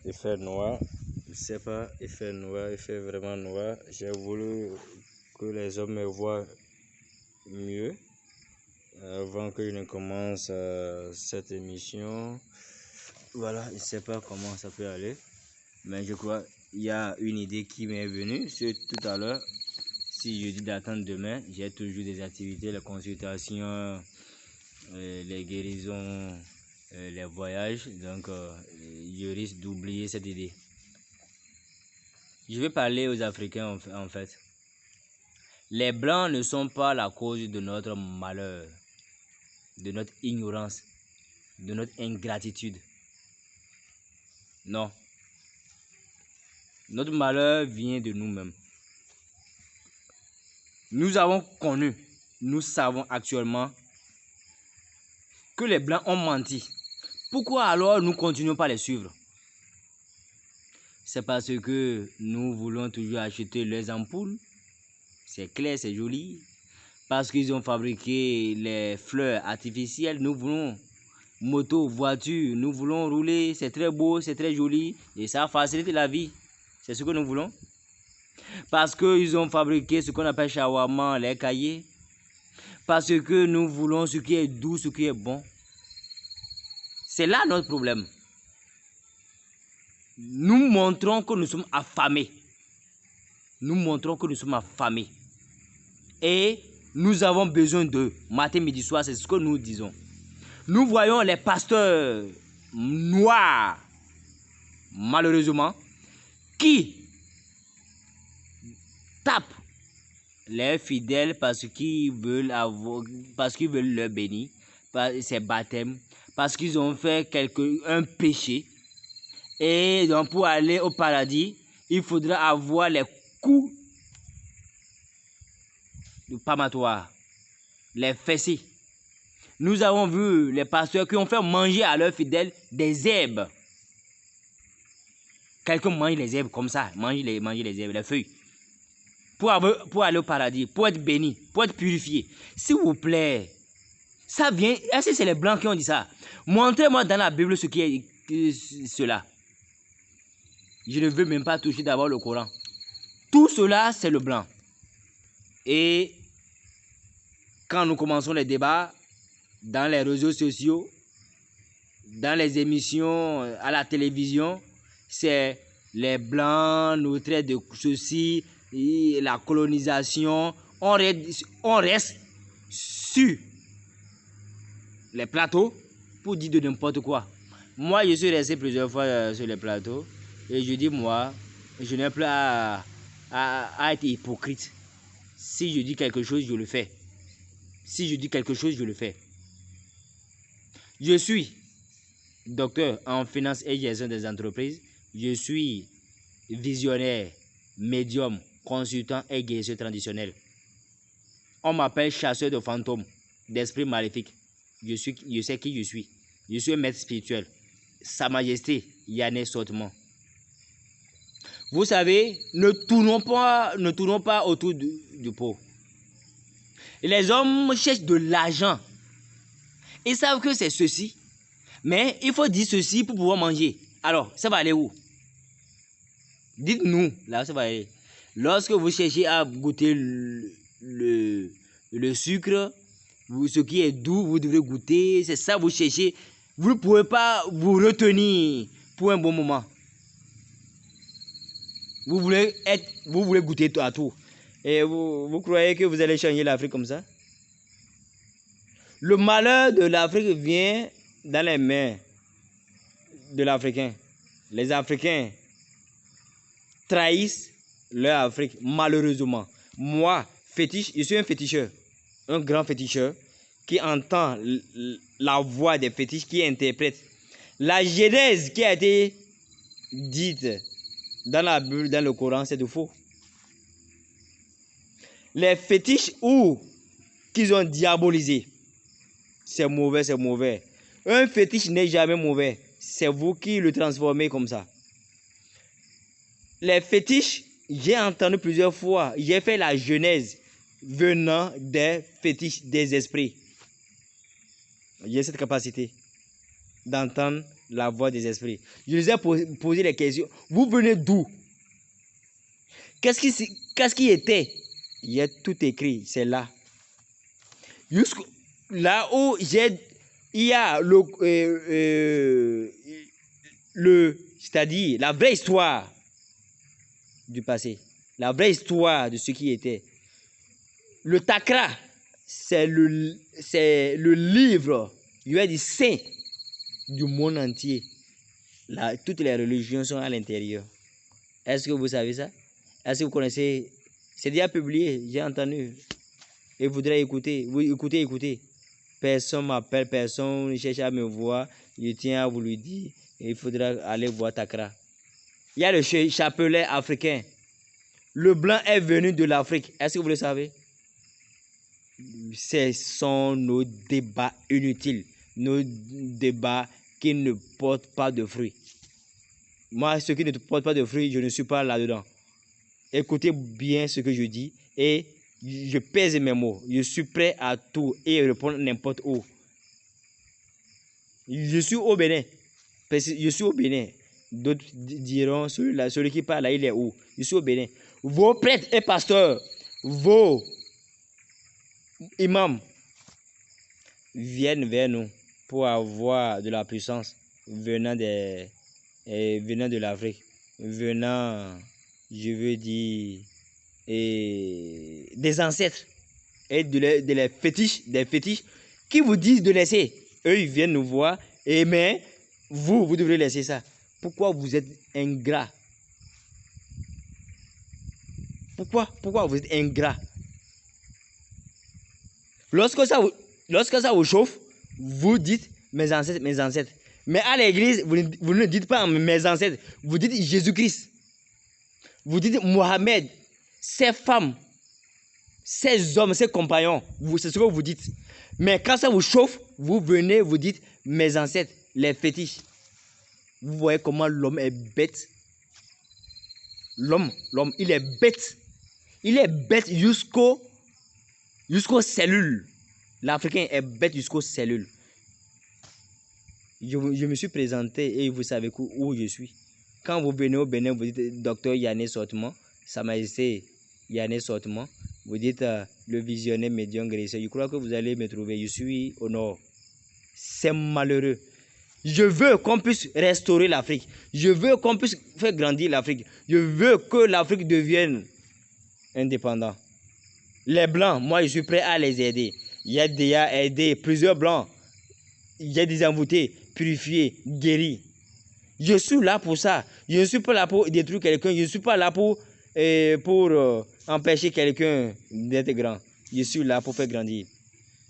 Il fait noir. Je sais pas, il fait noir, il fait vraiment noir. J'ai voulu que les hommes me voient mieux avant que je ne commence cette émission. Voilà, je ne sais pas comment ça peut aller, mais je crois qu'il y a une idée qui m'est venue. C'est tout à l'heure. Si je dis d'attendre demain, j'ai toujours des activités, les consultations, les guérisons, les voyages. Donc, je risque d'oublier cette idée. Je vais parler aux Africains en fait. Les Blancs ne sont pas la cause de notre malheur, de notre ignorance, de notre ingratitude. Non. Notre malheur vient de nous-mêmes. Nous avons connu, nous savons actuellement que les Blancs ont menti. Pourquoi alors nous continuons pas à les suivre? C'est parce que nous voulons toujours acheter leurs ampoules. C'est clair, c'est joli. Parce qu'ils ont fabriqué les fleurs artificielles, nous voulons moto, voiture, nous voulons rouler. C'est très beau, c'est très joli et ça facilite la vie. C'est ce que nous voulons. Parce qu'ils ont fabriqué ce qu'on appelle shawarma, les cahiers. Parce que nous voulons ce qui est doux, ce qui est bon. C'est là notre problème. Nous montrons que nous sommes affamés. Nous montrons que nous sommes affamés. Et nous avons besoin d'eux. Matin, midi, soir, c'est ce que nous disons. Nous voyons les pasteurs noirs, malheureusement, qui tapent les fidèles parce qu'ils veulent leur bénir, c'est baptême, parce qu'ils ont fait un péché. Et donc pour aller au paradis, il faudra avoir les coups de pamatoire, les fessiers. Nous avons vu les pasteurs qui ont fait manger à leurs fidèles des herbes. Quelqu'un mange les herbes comme ça, mange les herbes, les feuilles. Pour aller au paradis, pour être béni, pour être purifié. S'il vous plaît, ça vient. Est-ce que c'est les Blancs qui ont dit ça? Montrez-moi dans la Bible ce qui est cela. Je ne veux même pas toucher d'abord le Coran. Tout cela, c'est le blanc. Et quand nous commençons les débats dans les réseaux sociaux, dans les émissions à la télévision, c'est les Blancs nous traitent de ceci, et la colonisation. On reste sur les plateaux pour dire de n'importe quoi. Moi, je suis resté plusieurs fois sur les plateaux et je dis, moi, je n'ai plus à être hypocrite. Si je dis quelque chose, je le fais. Si je dis quelque chose, je le fais. Je suis docteur en finance et gestion des entreprises. Je suis visionnaire, médium, consultant et guérisseur traditionnel. On m'appelle chasseur de fantômes, d'esprits maléfiques. Je sais qui je suis. Je suis un maître spirituel. Sa Majesté Yanné Sautement. Vous savez, ne tournons pas autour du pot. Les hommes cherchent de l'argent. Ils savent que c'est ceci. Mais il faut dire ceci pour pouvoir manger. Alors, ça va aller où? Dites-nous, là, ça va aller. Lorsque vous cherchez à goûter le sucre, ce qui est doux, vous devez goûter. C'est ça, vous cherchez. Vous ne pouvez pas vous retenir pour un bon moment. Vous voulez goûter à tout. Et vous croyez que vous allez changer l'Afrique comme ça? Le malheur de l'Afrique vient dans les mains de l'Africain. Les Africains trahissent leur Afrique, malheureusement. Moi, je suis un féticheur, un grand féticheur qui entend la voix des fétiches, qui interprète la genèse qui a été dite dans la Bible, dans le Coran, c'est de faux. Les fétiches qu'ils ont diabolisé, c'est mauvais, c'est mauvais. Un fétiche n'est jamais mauvais. C'est vous qui le transformez comme ça. Les fétiches, j'ai entendu plusieurs fois, j'ai fait la genèse venant des fétiches des esprits. J'ai cette capacité d'entendre la voix des esprits. Je les ai posé des questions. Vous venez d'où? Qu'est-ce qui était? Il y a tout écrit, c'est là. Jusqu'au là où il y a c'est-à-dire la vraie histoire du passé, la vraie histoire de ce qui était. Le Takra, c'est le livre, il y a des saints du monde entier. Là, toutes les religions sont à l'intérieur. Est-ce que vous savez ça? Est-ce que vous connaissez? C'est déjà publié, j'ai entendu. Et vous voudrez écouter. Vous écoutez. Personne m'appelle, personne ne cherche à me voir. Je tiens à vous le dire. Il faudra aller voir Takra. Il y a le chapelet africain. Le blanc est venu de l'Afrique. Est-ce que vous le savez? Ce sont nos débats inutiles. Nos débats qui ne portent pas de fruits. Moi, ceux qui ne portent pas de fruits, je ne suis pas là-dedans. Écoutez bien ce que je dis et je pèse mes mots. Je suis prêt à tout et répondre n'importe où. Je suis au Bénin. Je suis au Bénin. D'autres diront, celui qui parle là, il est où? Je suis au Bénin. Vos prêtres et pasteurs, vos imams viennent vers nous pour avoir de la puissance venant de l'Afrique, venant, je veux dire, des ancêtres et des fétiches qui vous disent de laisser. Eux, ils viennent nous voir, mais vous devrez laisser ça. Pourquoi vous êtes ingrat? Pourquoi vous êtes ingrat? Lorsque ça vous chauffe, vous dites mes ancêtres. Mais à l'église, vous ne dites pas mes ancêtres, vous dites Jésus-Christ. Vous dites Mohamed, ces femmes, ces hommes, ces compagnons, c'est ce que vous dites. Mais quand ça vous chauffe, vous venez, vous dites mes ancêtres, les fétiches. Vous voyez comment l'homme est bête. L'homme, il est bête. Il est bête jusqu'aux cellules. L'Africain est bête jusqu'aux cellules. Je me suis présenté et vous savez où je suis. Quand vous venez au Bénin, vous dites docteur Yanné Sortement, Sa Majesté Yanné Sortement. Vous dites le visionnaire médium Gressé. Je crois que vous allez me trouver. Je suis au nord. C'est malheureux. Je veux qu'on puisse restaurer l'Afrique. Je veux qu'on puisse faire grandir l'Afrique. Je veux que l'Afrique devienne indépendante. Les Blancs, moi je suis prêt à les aider. Il y a déjà aidé plusieurs Blancs. Il y a des envoûtés, purifiés, guéris. Je suis là pour ça. Je ne suis pas là pour détruire quelqu'un. Je ne suis pas là pour empêcher quelqu'un d'être grand. Je suis là pour faire grandir.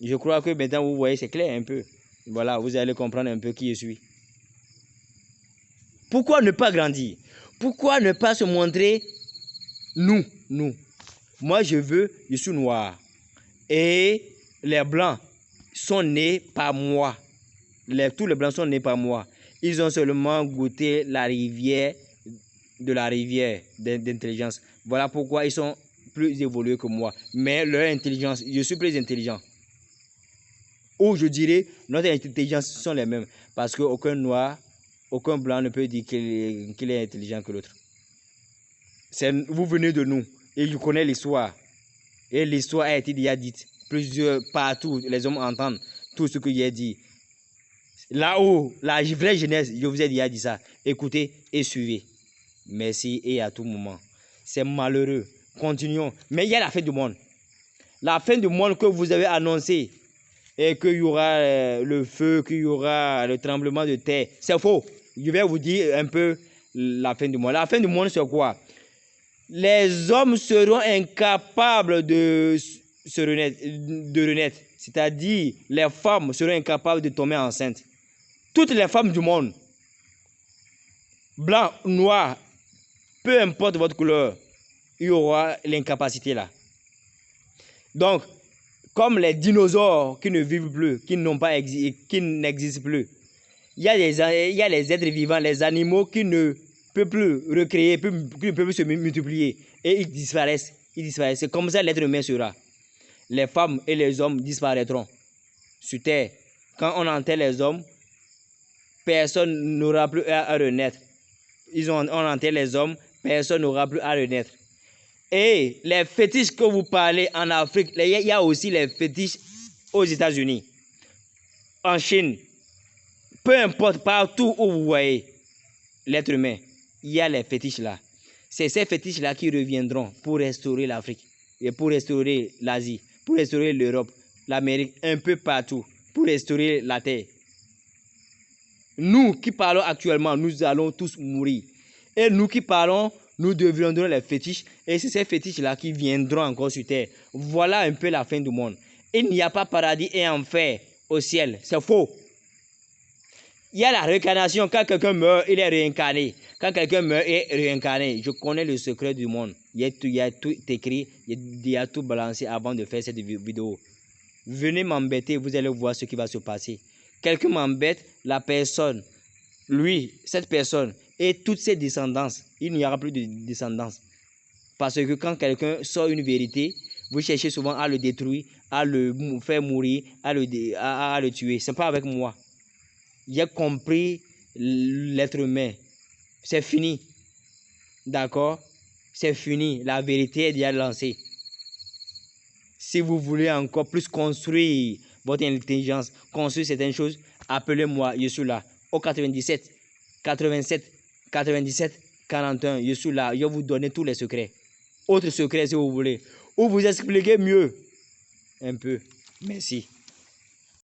Je crois que maintenant vous voyez, c'est clair un peu. Voilà, vous allez comprendre un peu qui je suis. Pourquoi ne pas grandir? Pourquoi ne pas se montrer nous? Moi, je suis noir. Et les Blancs sont nés par moi. Tous les Blancs sont nés par moi. Ils ont seulement goûté la rivière d'intelligence. Voilà pourquoi ils sont plus évolués que moi. Mais leur intelligence, je suis plus intelligent. Ou je dirais, notre intelligence sont les mêmes. Parce qu'aucun noir, aucun blanc ne peut dire qu'il est intelligent que l'autre. Vous venez de nous. Et je connais l'histoire. Et l'histoire a été déjà dite. Partout, les hommes entendent tout ce que j'ai dit. Là-haut, la vraie jeunesse, je vous ai déjà dit ça. Écoutez et suivez. Merci et à tout moment. C'est malheureux. Continuons. Mais il y a la fin du monde. La fin du monde que vous avez annoncée. Et qu'il y aura le feu, qu'il y aura le tremblement de terre. C'est faux. Je vais vous dire un peu la fin du monde. La fin du monde, c'est quoi? Les hommes seront incapables de renaître. C'est-à-dire, les femmes seront incapables de tomber enceintes. Toutes les femmes du monde, blanc, noir, peu importe votre couleur, il y aura l'incapacité là. Donc, comme les dinosaures qui ne vivent plus, qui n'existent plus, il y a les êtres vivants, les animaux qui ne peuvent plus recréer, qui ne peuvent plus se multiplier. Et ils disparaissent. C'est comme ça l'être humain sera. Les femmes et les hommes disparaîtront sur terre. Quand on enterre les hommes, personne n'aura plus à renaître. On enterre les hommes, personne n'aura plus à renaître. Et les fétiches que vous parlez en Afrique, il y a aussi les fétiches aux États-Unis, en Chine, peu importe, partout où vous voyez l'être humain, il y a les fétiches là. C'est ces fétiches là qui reviendront pour restaurer l'Afrique, et pour restaurer l'Asie, pour restaurer l'Europe, l'Amérique, un peu partout, pour restaurer la terre. Nous qui parlons actuellement, nous allons tous mourir. Et nous qui parlons, nous deviendrons les fétiches. Et c'est ces fétiches-là qui viendront encore sur terre. Voilà un peu la fin du monde. Il n'y a pas paradis et enfer au ciel. C'est faux. Il y a la réincarnation. Quand quelqu'un meurt, il est réincarné. Quand quelqu'un meurt, il est réincarné. Je connais le secret du monde. Il y a tout écrit, il y a tout balancé avant de faire cette vidéo. Venez m'embêter, vous allez voir ce qui va se passer. Quelqu'un m'embête, la personne, lui, cette personne et toutes ses descendances, il n'y aura plus de descendance. Parce que quand quelqu'un sort une vérité, vous cherchez souvent à le détruire, à le faire mourir, à le tuer. Ce n'est pas avec moi. J'ai compris l'être humain. C'est fini. D'accord? C'est fini. La vérité est déjà lancée. Si vous voulez encore plus construire votre intelligence, construire certaines choses, appelez-moi, je suis là. Au 97, 87, 97, 41, je suis là. Je vais vous donner tous les secrets. Autres secrets si vous voulez. Ou vous expliquer mieux. Un peu. Merci.